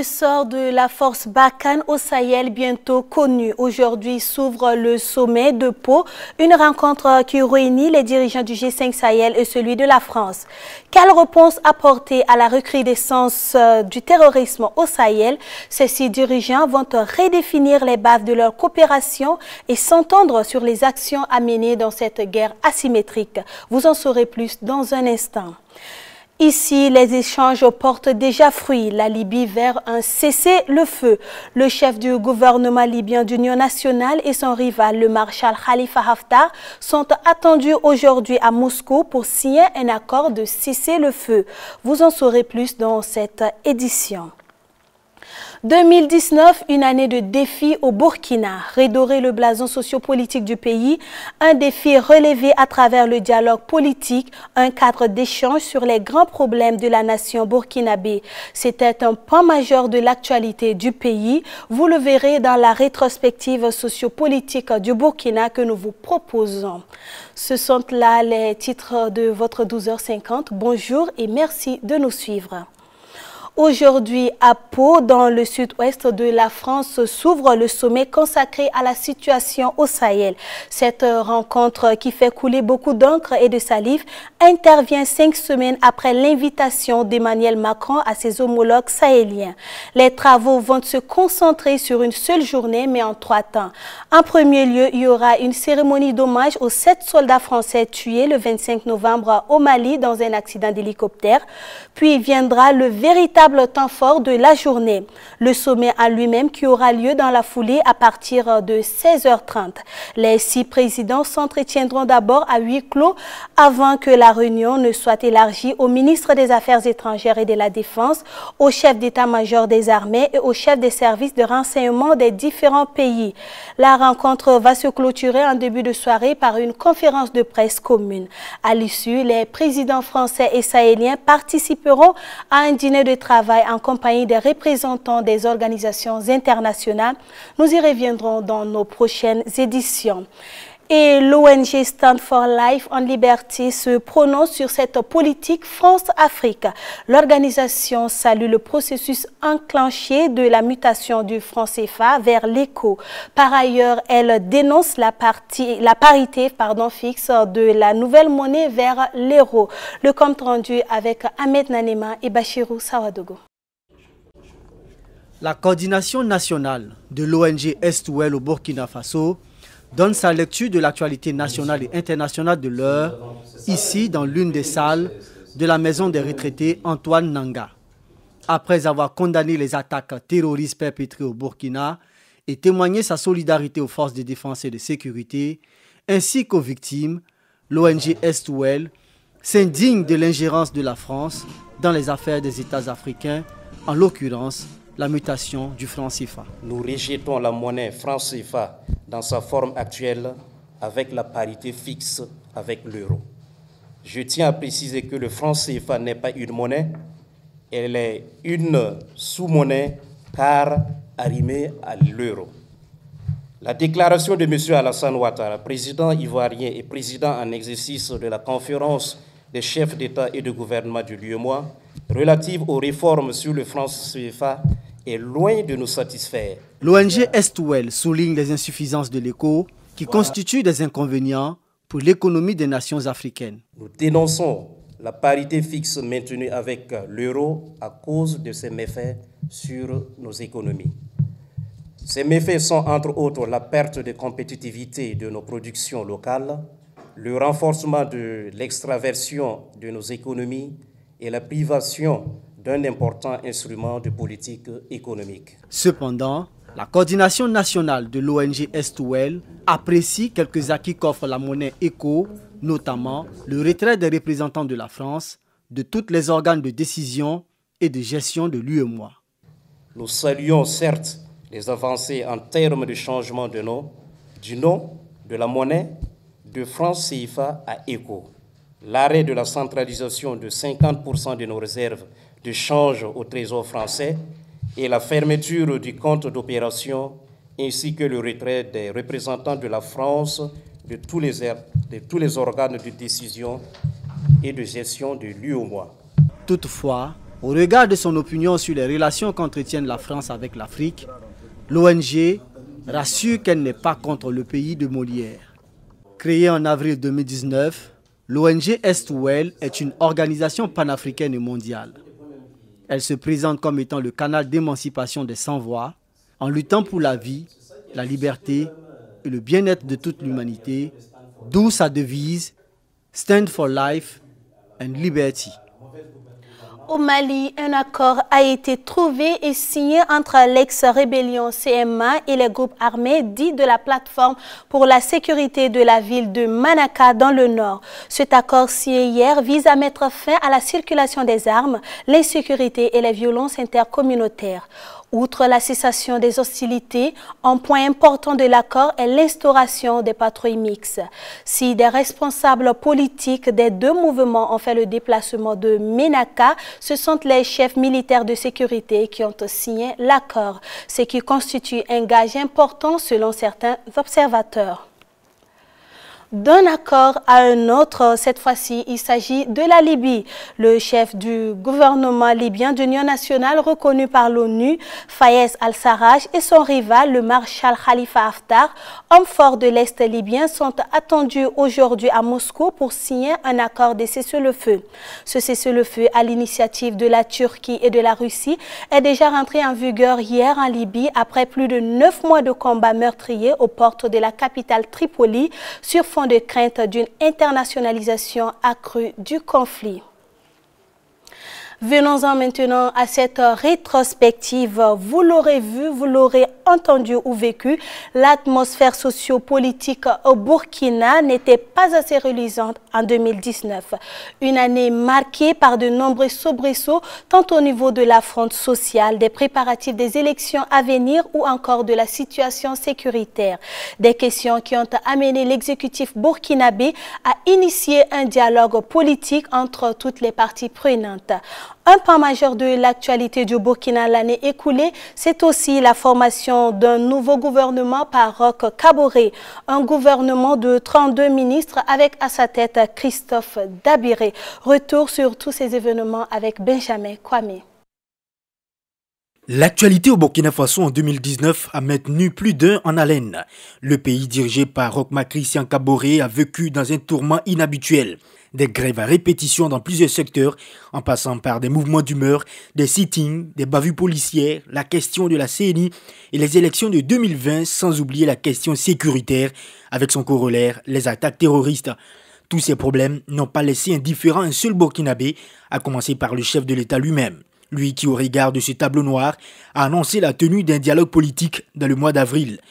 sort de la force Barkhane au Sahel bientôt connu. Aujourd'hui s'ouvre le sommet de Pau, une rencontre qui réunit les dirigeants du G5 Sahel et celui de la France. Quelle réponse apporter à la recrudescence du terrorisme au Sahel? Ces six dirigeants vont redéfinir les bases de leur coopération et s'entendre sur les actions à mener dans cette guerre asymétrique. Vous en saurez plus dans un instant. Ici, les échanges portent déjà fruit. La Libye vers un cessez-le-feu. Le chef du gouvernement libyen d'Union nationale et son rival, le maréchal Khalifa Haftar, sont attendus aujourd'hui à Moscou pour signer un accord de cessez-le-feu. Vous en saurez plus dans cette édition. 2019, une année de défis au Burkina. Redorer le blason sociopolitique du pays, un défi relevé à travers le dialogue politique, un cadre d'échange sur les grands problèmes de la nation burkinabé. C'était un point majeur de l'actualité du pays. Vous le verrez dans la rétrospective sociopolitique du Burkina que nous vous proposons. Ce sont là les titres de votre 12h50. Bonjour et merci de nous suivre. Aujourd'hui, à Pau, dans le sud-ouest de la France, s'ouvre le sommet consacré à la situation au Sahel. Cette rencontre qui fait couler beaucoup d'encre et de salive intervient 5 semaines après l'invitation d'Emmanuel Macron à ses homologues sahéliens. Les travaux vont se concentrer sur une seule journée, mais en 3 temps. En premier lieu, il y aura une cérémonie d'hommage aux 7 soldats français tués le 25 novembre au Mali dans un accident d'hélicoptère. Puis viendra le véritable temps fort de la journée, le sommet à lui-même qui aura lieu dans la foulée à partir de 16h30. Les 6 présidents s'entretiendront d'abord à huis clos avant que la réunion ne soit élargie au ministre des Affaires étrangères et de la Défense, au chef d'état-major des armées et au chef des services de renseignement des différents pays. La rencontre va se clôturer en début de soirée par une conférence de presse commune. À l'issue, les présidents français et sahéliens participeront à un dîner de travail en compagnie des représentants des organisations internationales. Nous y reviendrons dans nos prochaines éditions. Et l'ONG Stand for Life and Liberty se prononce sur cette politique France-Afrique. L'organisation salue le processus enclenché de la mutation du franc CFA vers l'éco. Par ailleurs, elle dénonce la parité fixe de la nouvelle monnaie vers l'euro. Le compte rendu avec Ahmed Nanema et Bachirou Sawadogo. La coordination nationale de l'ONG Est-Ouest au Burkina Faso donne sa lecture de l'actualité nationale et internationale de l'heure, ici dans l'une des salles de la maison des retraités Antoine Nanga. Après avoir condamné les attaques terroristes perpétrées au Burkina et témoigné sa solidarité aux forces de défense et de sécurité, ainsi qu'aux victimes, l'ONG Est-Ouest s'indigne de l'ingérence de la France dans les affaires des États africains, en l'occurrence la mutation du franc CFA. Nous rejetons la monnaie franc CFA dans sa forme actuelle avec la parité fixe avec l'euro. Je tiens à préciser que le franc CFA n'est pas une monnaie, elle est une sous-monnaie car arrimée à l'euro. La déclaration de M. Alassane Ouattara, président ivoirien et président en exercice de la conférence des chefs d'État et de gouvernement du l'UEMOA, relative aux réformes sur le franc CFA, est loin de nous satisfaire. L'ONG Est-Ouest souligne les insuffisances de l'éco qui constituent des inconvénients pour l'économie des nations africaines. Nous dénonçons la parité fixe maintenue avec l'euro à cause de ses méfaits sur nos économies. Ces méfaits sont entre autres la perte de compétitivité de nos productions locales, le renforcement de l'extraversion de nos économies et la privation d'un important instrument de politique économique. Cependant, la coordination nationale de l'ONG Est-Ouest apprécie quelques acquis qu'offre la monnaie éco, notamment le retrait des représentants de la France de tous les organes de décision et de gestion de l'UEMOA. Nous saluons certes les avancées en termes de changement de nom, du nom de la monnaie de franc CFA à éco, l'arrêt de la centralisation de 50% de nos réserves de change au Trésor français et la fermeture du compte d'opération ainsi que le retrait des représentants de la France de tous les organes de décision et de gestion de l'UEMOA. Toutefois, Au regard de son opinion sur les relations qu'entretiennent la France avec l'Afrique, l'ONG rassure qu'elle n'est pas contre le pays de Molière. Créée en avril 2019, l'ONG Est-Ouel est une organisation panafricaine et mondiale. Elle se présente comme étant le canal d'émancipation des sans-voix, en luttant pour la vie, la liberté et le bien-être de toute l'humanité, d'où sa devise « Stand for Life and Liberty ». Au Mali, un accord a été trouvé et signé entre l'ex-rébellion CMA et les groupes armés dits de la plateforme pour la sécurité de la ville de Manaka dans le nord. Cet accord signé hier vise à mettre fin à la circulation des armes, l'insécurité et les violences intercommunautaires. Outre la cessation des hostilités, un point important de l'accord est l'instauration des patrouilles mixtes. Si des responsables politiques des deux mouvements ont fait le déplacement de Menaka, ce sont les chefs militaires de sécurité qui ont signé l'accord, ce qui constitue un gage important selon certains observateurs. D'un accord à un autre, cette fois-ci, il s'agit de la Libye. Le chef du gouvernement libyen d'union nationale reconnu par l'ONU, Fayez al-Sarraj, et son rival, le maréchal Khalifa Haftar, homme fort de l'Est libyen, sont attendus aujourd'hui à Moscou pour signer un accord de cessez-le-feu. Ce cessez-le-feu, à l'initiative de la Turquie et de la Russie, est déjà rentré en vigueur hier en Libye après plus de 9 mois de combats meurtriers aux portes de la capitale Tripoli sur fond de crainte d'une internationalisation accrue du conflit. Venons-en maintenant à cette rétrospective. Vous l'aurez vu, vous l'aurez entendu ou vécu, l'atmosphère sociopolitique au Burkina n'était pas assez reluisante en 2019. Une année marquée par de nombreux soubresauts, tant au niveau de la fronte sociale, des préparatifs des élections à venir ou encore de la situation sécuritaire. Des questions qui ont amené l'exécutif burkinabé à initier un dialogue politique entre toutes les parties prenantes. Un pan majeur de l'actualité du Burkina l'année écoulée, c'est aussi la formation d'un nouveau gouvernement par Roch Kaboré, un gouvernement de 32 ministres avec à sa tête Christophe Dabiré. Retour sur tous ces événements avec Benjamin Kwame. L'actualité au Burkina Faso en 2019 a maintenu plus d'un en haleine. Le pays dirigé par Roch Christian Kaboré a vécu dans un tourment inhabituel. Des grèves à répétition dans plusieurs secteurs, en passant par des mouvements d'humeur, des sittings, des bavures policières, la question de la CNI et les élections de 2020, sans oublier la question sécuritaire, avec son corollaire, les attaques terroristes. Tous ces problèmes n'ont pas laissé indifférent un seul Burkinabé, à commencer par le chef de l'État lui-même. Lui qui, au regard de ce tableau noir, a annoncé la tenue d'un dialogue politique dans le mois d'avril.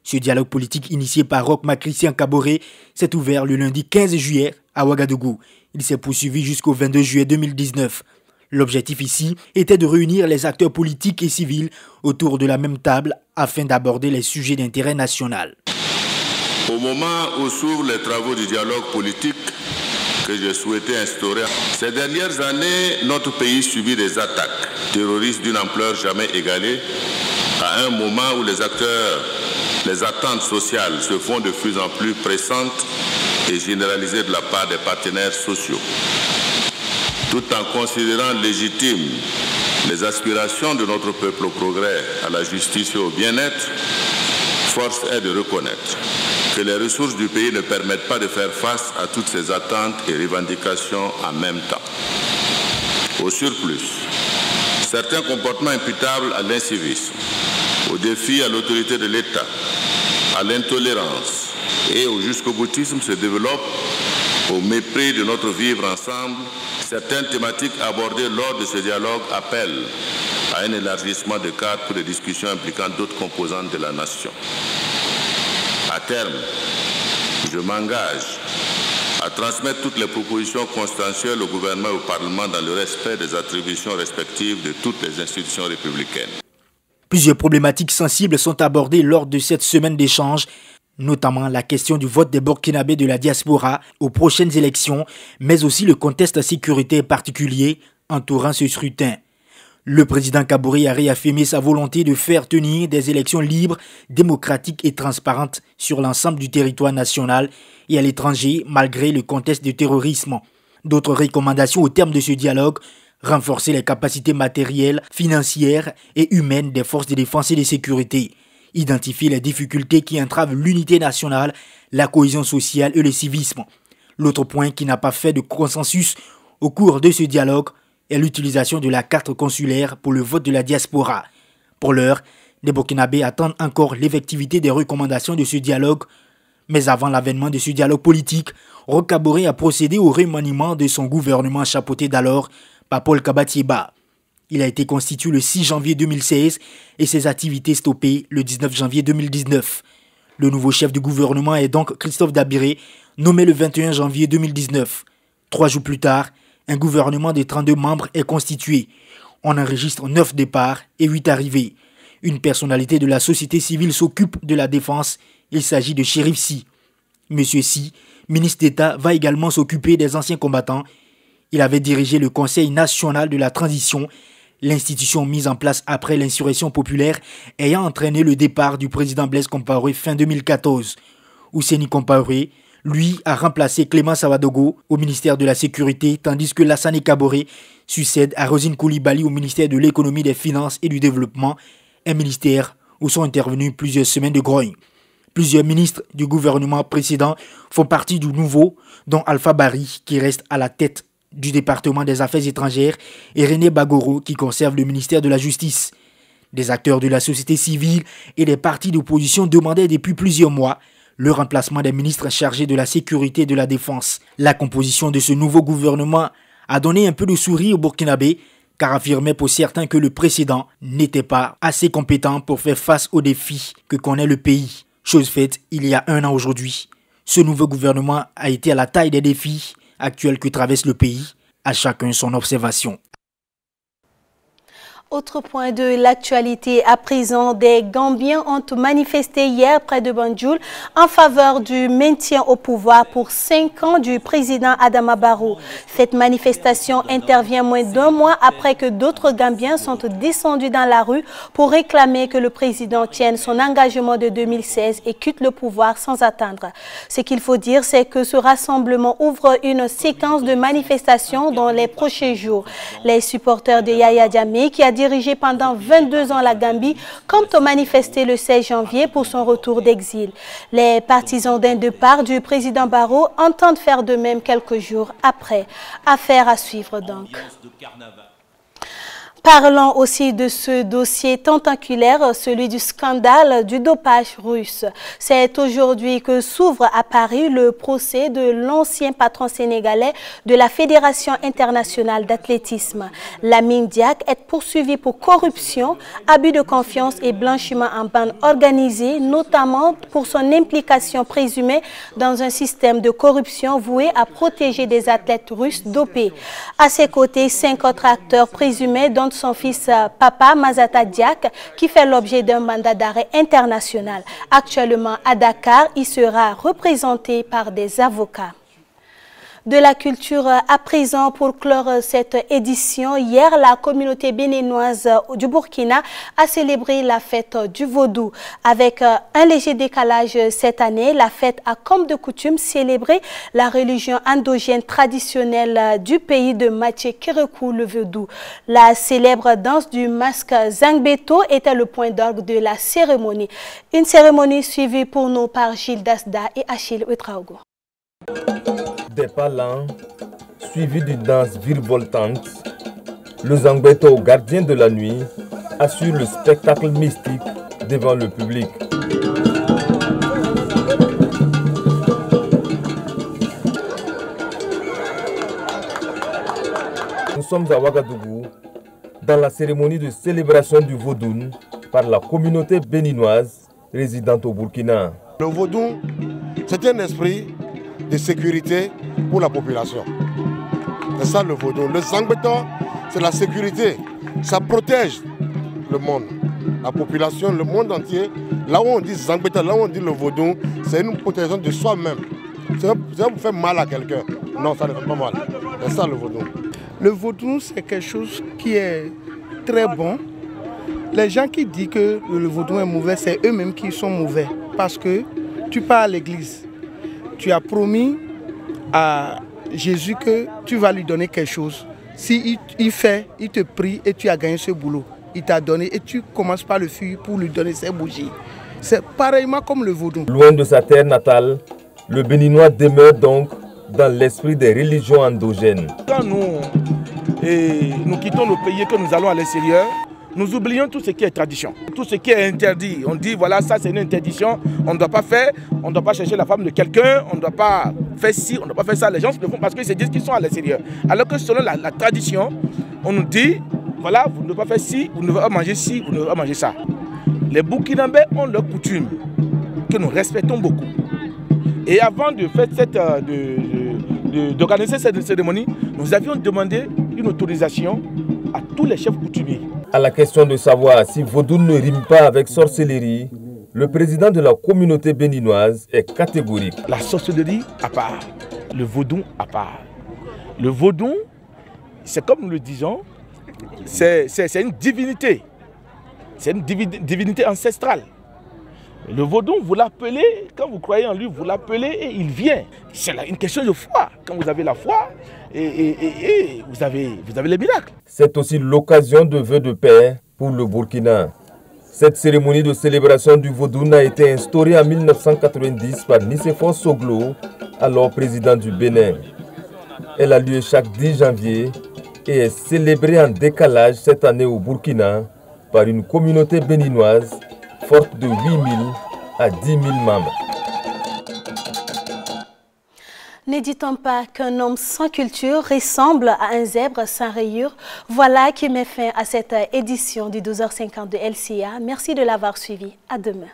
Ce dialogue politique initié par Roch Christian Kaboré s'est ouvert le lundi 15 juillet à Ouagadougou. Il s'est poursuivi jusqu'au 22 juillet 2019. L'objectif ici était de réunir les acteurs politiques et civils autour de la même table afin d'aborder les sujets d'intérêt national. Au moment où s'ouvrent les travaux du dialogue politique que j'ai souhaité instaurer, ces dernières années, notre pays subit des attaques terroristes d'une ampleur jamais égalée, à un moment où les attentes sociales se font de plus en plus pressantes et généralisées de la part des partenaires sociaux. Tout en considérant légitimes les aspirations de notre peuple au progrès, à la justice et au bien-être, force est de reconnaître que les ressources du pays ne permettent pas de faire face à toutes ces attentes et revendications en même temps. Au surplus, certains comportements imputables à l'incivisme, au défi à l'autorité de l'État, à l'intolérance et au jusqu'au-boutisme se développent au mépris de notre vivre ensemble. Certaines thématiques abordées lors de ce dialogue appellent à un élargissement de cadre pour des discussions impliquant d'autres composantes de la nation. À terme, je m'engage à transmettre toutes les propositions consensuelles au gouvernement et au Parlement dans le respect des attributions respectives de toutes les institutions républicaines. Plusieurs problématiques sensibles sont abordées lors de cette semaine d'échange, notamment la question du vote des Burkinabés de la diaspora aux prochaines élections, mais aussi le contexte sécuritaire particulier entourant ce scrutin. Le président Kaboré a réaffirmé sa volonté de faire tenir des élections libres, démocratiques et transparentes sur l'ensemble du territoire national et à l'étranger, malgré le contexte de terrorisme. D'autres recommandations au terme de ce dialogue renforcer les capacités matérielles, financières et humaines des forces de défense et de sécurité, identifier les difficultés qui entravent l'unité nationale, la cohésion sociale et le civisme. L'autre point qui n'a pas fait de consensus au cours de ce dialogue est l'utilisation de la carte consulaire pour le vote de la diaspora. Pour l'heure, les Burkinabés attendent encore l'effectivité des recommandations de ce dialogue. Mais avant l'avènement de ce dialogue politique, Roch Kaboré a procédé au remaniement de son gouvernement chapeauté d'alors par Paul Kabatieba. Il a été constitué le 6 janvier 2016 et ses activités stoppées le 19 janvier 2019. Le nouveau chef du gouvernement est donc Christophe Dabiré, nommé le 21 janvier 2019. 3 jours plus tard, un gouvernement de 32 membres est constitué. On enregistre 9 départs et 8 arrivées. Une personnalité de la société civile s'occupe de la défense. Il s'agit de Chérif Sy. Monsieur Sy, ministre d'État, va également s'occuper des anciens combattants. Il avait dirigé le Conseil national de la transition, l'institution mise en place après l'insurrection populaire ayant entraîné le départ du président Blaise Compaoré fin 2014. Ousseini Compaoré, lui, a remplacé Clément Sawadogo au ministère de la Sécurité, tandis que Lassane Kaboré succède à Rosine Koulibaly au ministère de l'Économie, des Finances et du Développement, un ministère où sont intervenus plusieurs semaines de grogne. Plusieurs ministres du gouvernement précédent font partie du nouveau, dont Alpha Barry, qui reste à la tête du département des Affaires étrangères, et René Bagoro, qui conserve le ministère de la Justice. Des acteurs de la société civile et des partis d'opposition demandaient depuis plusieurs mois le remplacement des ministres chargés de la sécurité et de la défense. La composition de ce nouveau gouvernement a donné un peu de sourire aux Burkinabés, car affirmait pour certains que le précédent n'était pas assez compétent pour faire face aux défis que connaît le pays. Chose faite il y a 1 an aujourd'hui. Ce nouveau gouvernement a été à la taille des défis actuels que traverse le pays. À chacun son observation. Autre point de l'actualité, à présent, des Gambiens ont manifesté hier près de Banjul en faveur du maintien au pouvoir pour 5 ans du président Adama Barrow. Cette manifestation intervient moins d'1 mois après que d'autres Gambiens sont descendus dans la rue pour réclamer que le président tienne son engagement de 2016 et quitte le pouvoir sans attendre. Ce qu'il faut dire, c'est que ce rassemblement ouvre une séquence de manifestations dans les prochains jours. Les supporters de Yaya Jammeh, qui a dirigé pendant 22 ans la Gambie, compte manifester le 16 janvier pour son retour d'exil. Les partisans d'un départ du président Barrow entendent faire de même quelques jours après. Affaire à suivre donc. Parlons aussi de ce dossier tentaculaire, celui du scandale du dopage russe. C'est aujourd'hui que s'ouvre à Paris le procès de l'ancien patron sénégalais de la Fédération internationale d'athlétisme. Lamine Diack est poursuivi pour corruption, abus de confiance et blanchiment en bande organisée, notamment pour son implication présumée dans un système de corruption voué à protéger des athlètes russes dopés. À ses côtés, 5 autres acteurs présumés, dont son fils Papa Mazata Diack, qui fait l'objet d'un mandat d'arrêt international. Actuellement à Dakar, il sera représenté par des avocats. De la culture à présent pour clore cette édition. Hier, la communauté béninoise du Burkina a célébré la fête du Vaudou. Avec un léger décalage cette année, la fête a comme de coutume célébré la religion endogène traditionnelle du pays de Mathieu Kérékou, le Vaudou. La célèbre danse du masque Zangbeto était le point d'orgue de la cérémonie. Une cérémonie suivie pour nous par Gilles Dasda et Achille Ouetraogo. Des pas lents, suivis d'une danse virevoltante, le Zangbeto, gardien de la nuit, assure le spectacle mystique devant le public. Nous sommes à Ouagadougou, dans la cérémonie de célébration du Vaudou par la communauté béninoise résidente au Burkina. Le Vaudou, c'est un esprit de sécurité pour la population. C'est ça le Vaudou. Le Zangbeto, c'est la sécurité. Ça protège le monde, la population, le monde entier. Là où on dit Zangbeto, là où on dit le Vaudou, c'est une protection de soi-même. Ça vous fait mal à quelqu'un. Non, ça ne fait pas mal. C'est ça le Vaudou. Le Vaudou, c'est quelque chose qui est très bon. Les gens qui disent que le Vaudou est mauvais, c'est eux-mêmes qui sont mauvais. Parce que tu pars à l'église. Tu as promis à Jésus que tu vas lui donner quelque chose. Si il fait, il te prie et tu as gagné ce boulot, il t'a donné et tu commences par le fuir pour lui donner ses bougies. C'est pareillement comme le vaudou. Loin de sa terre natale, le Béninois demeure donc dans l'esprit des religions endogènes. Quand nous quittons nos pays et que nous allons à l'extérieur, nous oublions tout ce qui est tradition, tout ce qui est interdit. On dit voilà, ça c'est une interdiction, on ne doit pas faire, on ne doit pas chercher la femme de quelqu'un, on ne doit pas faire ci, on ne doit pas faire ça. Les gens le font parce qu'ils se disent qu'ils sont à l'extérieur. Alors que selon la tradition, on nous dit voilà, vous ne devez pas faire ci, vous ne devez pas manger ci, vous ne devez pas manger ça. Les Burkinabés ont leurs coutumes que nous respectons beaucoup. Et avant de faire d'organiser cette cérémonie, nous avions demandé une autorisation à tous les chefs coutumiers. À la question de savoir si vaudou ne rime pas avec sorcellerie, le président de la communauté béninoise est catégorique. La sorcellerie à part, le vaudou à part. Le vaudou, c'est comme nous le disons, c'est une divinité. C'est une divinité ancestrale. Le vaudou, vous l'appelez, quand vous croyez en lui, vous l'appelez et il vient. C'est une question de foi. Quand vous avez la foi, et vous avez les miracles. C'est aussi l'occasion de vœux de paix pour le Burkina. Cette cérémonie de célébration du vaudou a été instaurée en 1990 par Nicéphore Soglo, alors président du Bénin. Elle a lieu chaque 10 janvier et est célébrée en décalage cette année au Burkina par une communauté béninoise forte de 8 000 à 10 000 membres. Ne dit-on pas qu'un homme sans culture ressemble à un zèbre sans rayures? Voilà qui met fin à cette édition du 12h50 de LCA. Merci de l'avoir suivi. À demain.